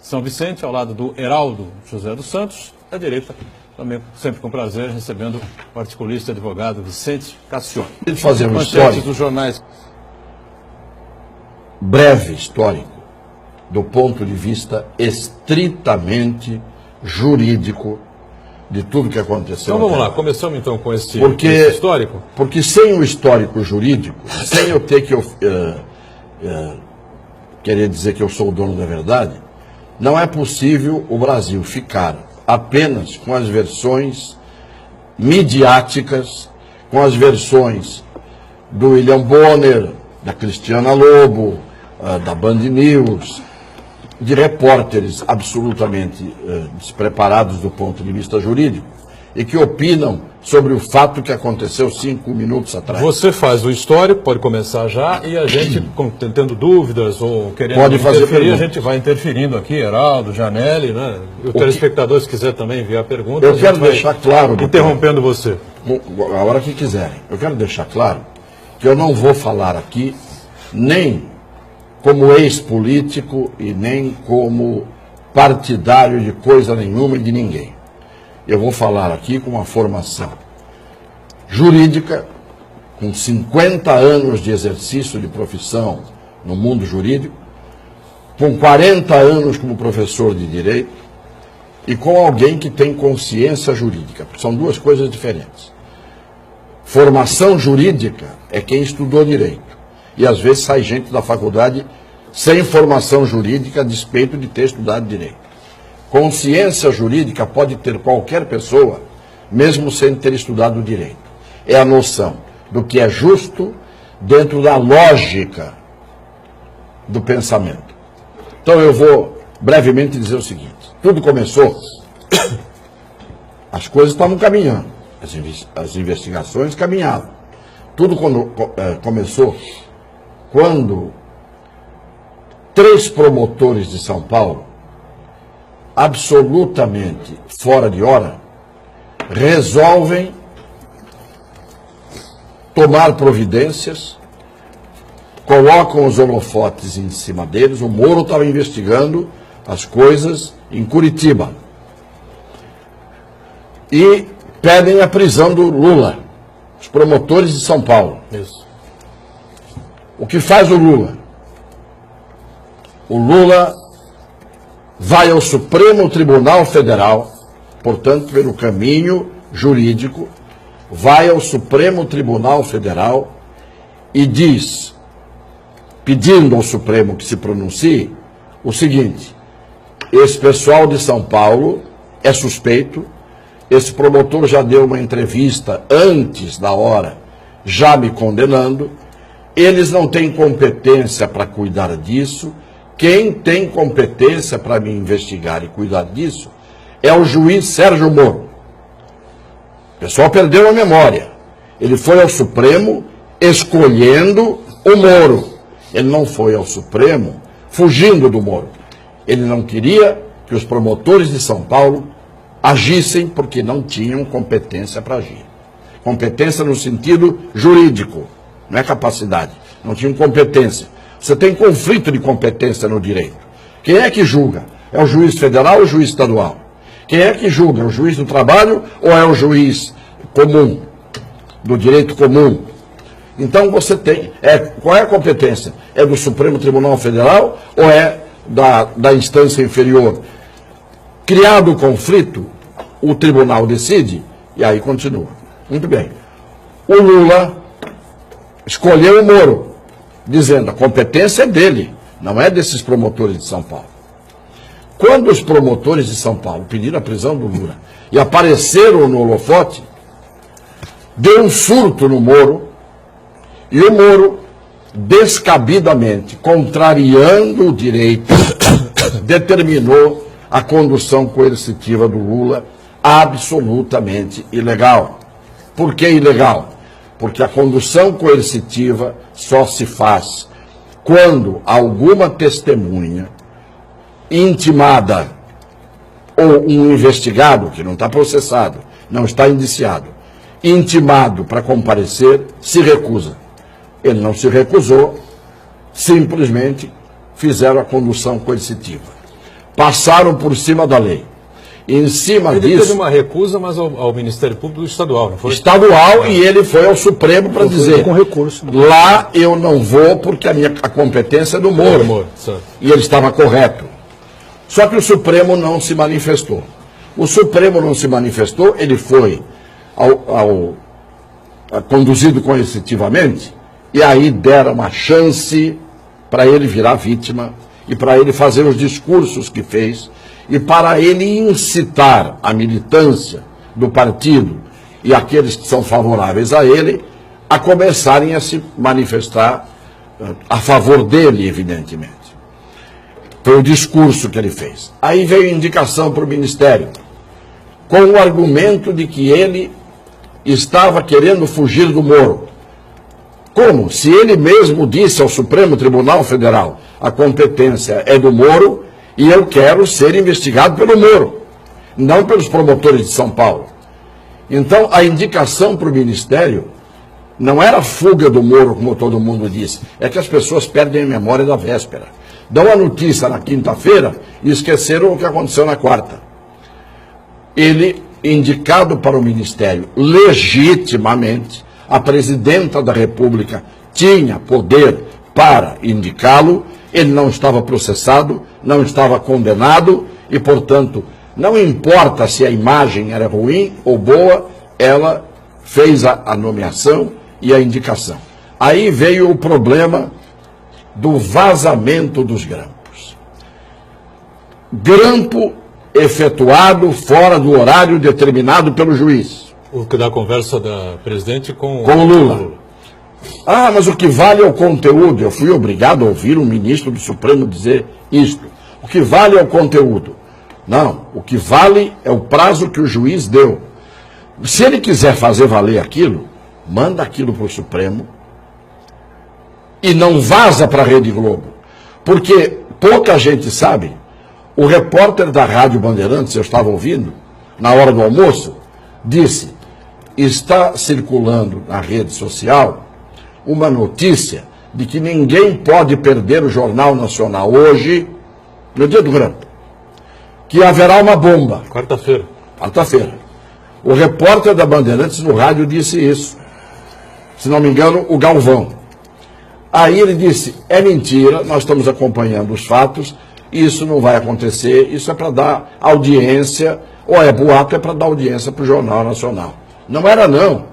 São Vicente, ao lado do Heraldo José dos Santos, à direita, também sempre com prazer, recebendo o articulista e advogado Vicente Cassione. Fazer um histórico dos jornais. Breve histórico, do ponto de vista estritamente jurídico de tudo que aconteceu. Então vamos lá, começamos então com esse histórico. Porque sem o histórico jurídico, sem eu ter que querer dizer que eu sou o dono da verdade, não é possível o Brasil ficar apenas com as versões midiáticas, com as versões do William Bonner, da Cristiana Lobo, da Band News, de repórteres absolutamente despreparados do ponto de vista jurídico e que opinam sobre o fato que aconteceu 5 minutos atrás. Você faz o histórico, pode começar já, e a gente, tendo dúvidas ou querendo pode fazer interferir, a gente vai interferindo aqui, Heraldo, Janelli, né? E o telespectador, se quiser também enviar perguntas, eu quero deixar claro, interrompendo você. A hora que quiserem. Eu quero deixar claro que eu não vou falar aqui nem como ex-político e nem como partidário de coisa nenhuma e de ninguém. Eu vou falar aqui com uma formação jurídica, com 50 anos de exercício de profissão no mundo jurídico, com 40 anos como professor de direito e com alguém que tem consciência jurídica. São duas coisas diferentes. Formação jurídica é quem estudou direito. E às vezes sai gente da faculdade sem formação jurídica a despeito de ter estudado direito. Consciência jurídica pode ter qualquer pessoa, mesmo sem ter estudado direito. É a noção do que é justo dentro da lógica do pensamento. Então eu vou brevemente dizer o seguinte. Tudo começou, as coisas estavam caminhando, as investigações caminhavam. Tudo começou quando 3 promotores de São Paulo, absolutamente fora de hora, resolvem tomar providências, colocam os holofotes em cima deles. O Moro estava investigando as coisas em Curitiba e pedem a prisão do Lula, os promotores de São Paulo. Isso. O que faz o Lula? O Lula vai ao Supremo Tribunal Federal, portanto, pelo caminho jurídico, vai ao Supremo Tribunal Federal e diz, pedindo ao Supremo que se pronuncie, o seguinte: esse pessoal de São Paulo é suspeito, esse promotor já deu uma entrevista antes da hora, já me condenando, eles não têm competência para cuidar disso. Quem tem competência para me investigar e cuidar disso é o juiz Sérgio Moro. O pessoal perdeu a memória. Ele foi ao Supremo escolhendo o Moro. Ele não foi ao Supremo fugindo do Moro. Ele não queria que os promotores de São Paulo agissem porque não tinham competência para agir. Competência no sentido jurídico, não é capacidade. Não tinham competência. Você tem conflito de competência no direito. Quem é que julga? É o juiz federal ou o juiz estadual? Quem é que julga? É o juiz do trabalho ou é o juiz comum, do direito comum? Então você tem... qual é a competência? É do Supremo Tribunal Federal ou é da instância inferior? Criado o conflito, o tribunal decide e aí continua. Muito bem. O Lula escolheu o Moro, dizendo a competência é dele, não é desses promotores de São Paulo. Quando os promotores de São Paulo pediram a prisão do Lula e apareceram no holofote, deu um surto no Moro, e o Moro, descabidamente, contrariando o direito, determinou a condução coercitiva do Lula absolutamente ilegal. Por que ilegal? Porque a condução coercitiva só se faz quando alguma testemunha intimada ou um investigado, que não está processado, não está indiciado, intimado para comparecer, se recusa. Ele não se recusou, simplesmente fizeram a condução coercitiva. passaram por cima da lei. Em cima ele disso... teve uma recusa, mas ao Ministério Público Estadual, não foi? Estadual, e ele foi ao Supremo para dizer, com recurso, né? Lá eu não vou porque a competência é do Moro. E ele estava correto. Só que o Supremo não se manifestou. O Supremo não se manifestou, ele foi conduzido coercitivamente, e aí deram uma chance para ele virar vítima e para ele fazer os discursos que fez e para ele incitar a militância do partido e aqueles que são favoráveis a ele a começarem a se manifestar a favor dele, evidentemente. Foi o discurso que ele fez. Aí veio a indicação para o Ministério, com o argumento de que ele estava querendo fugir do Moro. Como? Se ele mesmo disse ao Supremo Tribunal Federal, a competência é do Moro e eu quero ser investigado pelo Moro, não pelos promotores de São Paulo. Então, a indicação para o Ministério não era fuga do Moro, como todo mundo disse, é que as pessoas perdem a memória da véspera. Dão a notícia na quinta-feira e esqueceram o que aconteceu na quarta. Ele, indicado para o Ministério legitimamente, a presidenta da República tinha poder para indicá-lo, ele não estava processado, não estava condenado e, portanto, não importa se a imagem era ruim ou boa, ela fez a nomeação e a indicação. Aí veio o problema do vazamento dos grampos. Grampo efetuado fora do horário determinado pelo juiz. O que da conversa da presidente com o Lula. Ah, mas o que vale é o conteúdo. Eu fui obrigado a ouvir um ministro do Supremo dizer isto. O que vale é o conteúdo. Não, o que vale é o prazo que o juiz deu. Se ele quiser fazer valer aquilo, manda aquilo para o Supremo e não vaza para a Rede Globo. Porque pouca gente sabe, o repórter da Rádio Bandeirantes, eu estava ouvindo, na hora do almoço, disse, está circulando na rede social uma notícia de que ninguém pode perder o Jornal Nacional hoje, no dia do Grampo, que haverá uma bomba. Quarta-feira. Quarta-feira. O repórter da Bandeirantes no rádio disse isso. Se não me engano, o Galvão. Aí ele disse, é mentira, nós estamos acompanhando os fatos, isso não vai acontecer, isso é para dar audiência, ou é boato, é para dar audiência para o Jornal Nacional. Não era não.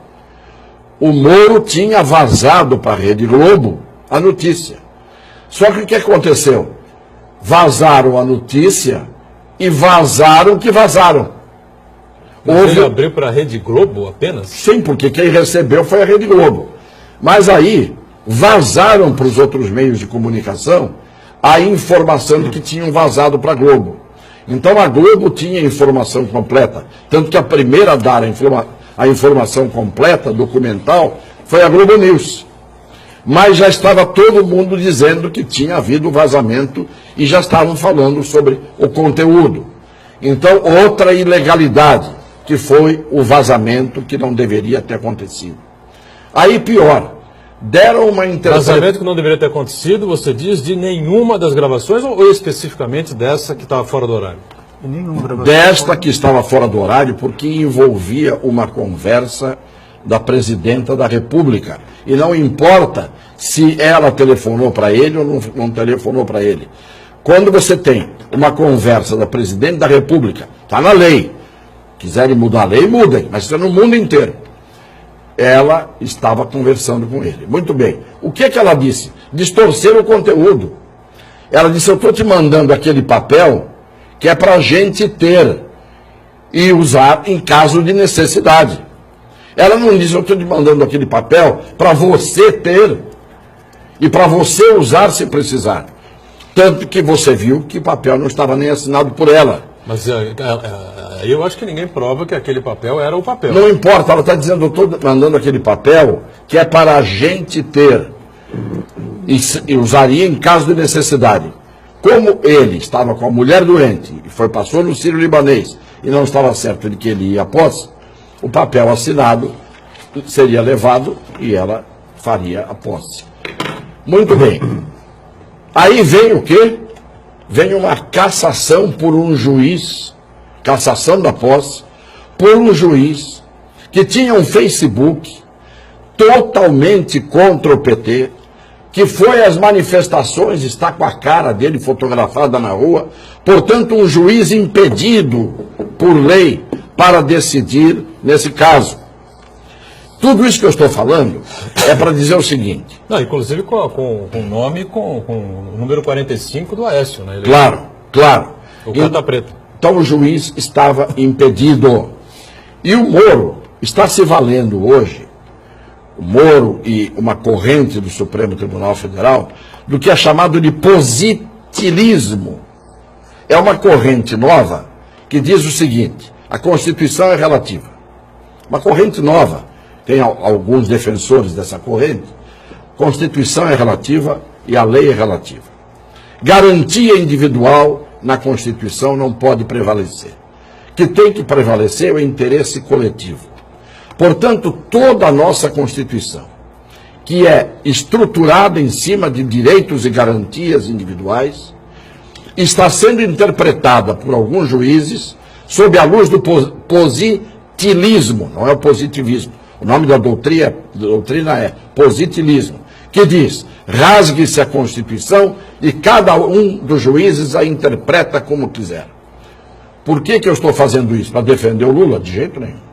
O Moro tinha vazado para a Rede Globo a notícia. Só que o que aconteceu? Vazaram a notícia e vazaram o que vazaram. Mas ele abriu para a Rede Globo apenas? Sim, porque quem recebeu foi a Rede Globo. Mas aí vazaram para os outros meios de comunicação a informação de que tinham vazado para a Globo. Então a Globo tinha a informação completa. Tanto que a primeira a dar a informação completa, documental, foi a Globo News. Mas já estava todo mundo dizendo que tinha havido vazamento e já estavam falando sobre o conteúdo. Então, outra ilegalidade, que foi o vazamento que não deveria ter acontecido. Aí, pior, deram uma interpretação... Vazamento que não deveria ter acontecido, você diz, de nenhuma das gravações ou especificamente dessa que estava fora do horário? Desta que estava fora do horário, porque envolvia uma conversa da presidenta da República. E não importa se ela telefonou para ele ou não telefonou para ele. Quando você tem uma conversa da presidente da República, está na lei. Quiserem mudar a lei, mudem, mas está no mundo inteiro. Ela estava conversando com ele. Muito bem. O que ela disse? Distorcer o conteúdo. Ela disse, eu estou te mandando aquele papel que é para a gente ter e usar em caso de necessidade. Ela não disse, eu estou te mandando aquele papel para você ter e para você usar se precisar. Tanto que você viu que o papel não estava nem assinado por ela. Mas eu acho que ninguém prova que aquele papel era o papel. Não importa, ela está dizendo, eu estou mandando aquele papel que é para a gente ter e usaria em caso de necessidade. Como ele estava com a mulher doente e passou no Sírio-Libanês e não estava certo de que ele ia à posse, o papel assinado seria levado e ela faria a posse. Muito bem. Aí vem o quê? vem uma cassação por um juiz, cassação da posse, por um juiz que tinha um Facebook totalmente contra o PT, que foi às manifestações, está com a cara dele fotografada na rua, portanto um juiz impedido por lei para decidir nesse caso. Tudo isso que eu estou falando é para dizer o seguinte. Não, inclusive com o nome, com o número 45 do Aécio, né? Ele, Claro. O carta preta. Então o juiz estava impedido. E o Moro está se valendo hoje, o Moro e uma corrente do Supremo Tribunal Federal, do que é chamado de positivismo. É uma corrente nova que diz o seguinte: a Constituição é relativa. Uma corrente nova, tem alguns defensores dessa corrente. Constituição é relativa e a lei é relativa. Garantia individual na Constituição não pode prevalecer. O que tem que prevalecer é o interesse coletivo. Portanto, toda a nossa Constituição, que é estruturada em cima de direitos e garantias individuais, está sendo interpretada por alguns juízes sob a luz do positivismo, não é o positivismo. O nome da doutrina é positivismo, que diz: rasgue-se a Constituição e cada um dos juízes a interpreta como quiser. Por que eu estou fazendo isso? Para defender o Lula? De jeito nenhum.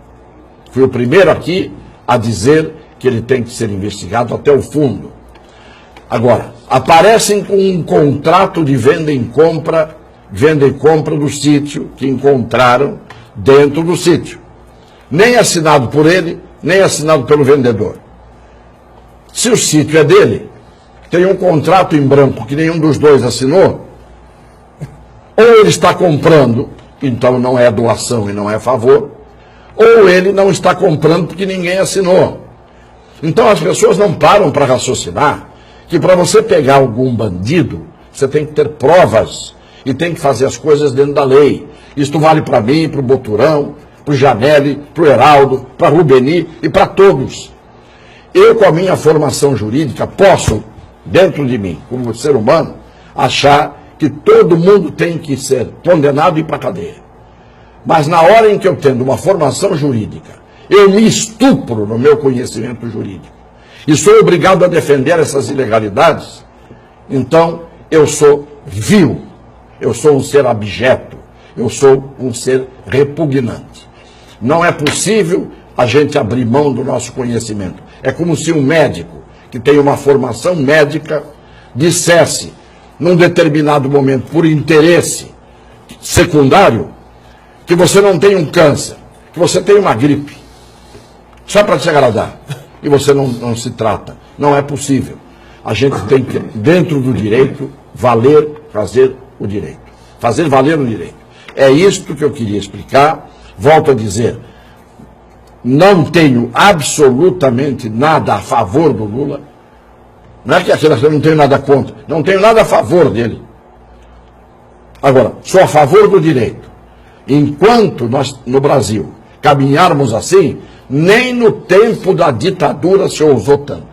Fui o primeiro aqui a dizer que ele tem que ser investigado até o fundo. Agora, aparecem com um contrato de venda e compra do sítio que encontraram dentro do sítio. Nem assinado por ele, nem assinado pelo vendedor. Se o sítio é dele, tem um contrato em branco que nenhum dos dois assinou, ou ele está comprando, então não é doação e não é favor, ou ele não está comprando porque ninguém assinou. Então as pessoas não param para raciocinar que para você pegar algum bandido, você tem que ter provas e tem que fazer as coisas dentro da lei. Isto vale para mim, para o Boturão, para o Janelli, para o Heraldo, para o Rubeni e para todos. Eu, com a minha formação jurídica, posso, dentro de mim, como ser humano, achar que todo mundo tem que ser condenado e ir para a cadeia. Mas na hora em que eu tendo uma formação jurídica, eu me estupro no meu conhecimento jurídico e sou obrigado a defender essas ilegalidades, então eu sou vil, eu sou um ser abjeto, eu sou um ser repugnante. Não é possível a gente abrir mão do nosso conhecimento. É como se um médico que tem uma formação médica dissesse, num determinado momento, por interesse secundário, que você não tem um câncer, que você tem uma gripe, só para te agradar, e você não se trata. Não é possível. A gente tem que, dentro do direito, fazer o direito. Fazer valer o direito. É isto que eu queria explicar. Volto a dizer, não tenho absolutamente nada a favor do Lula. Não é que eu não tenho nada contra. Não tenho nada a favor dele. Agora, sou a favor do direito. Enquanto nós, no Brasil, caminharmos assim, nem no tempo da ditadura se ousou tanto.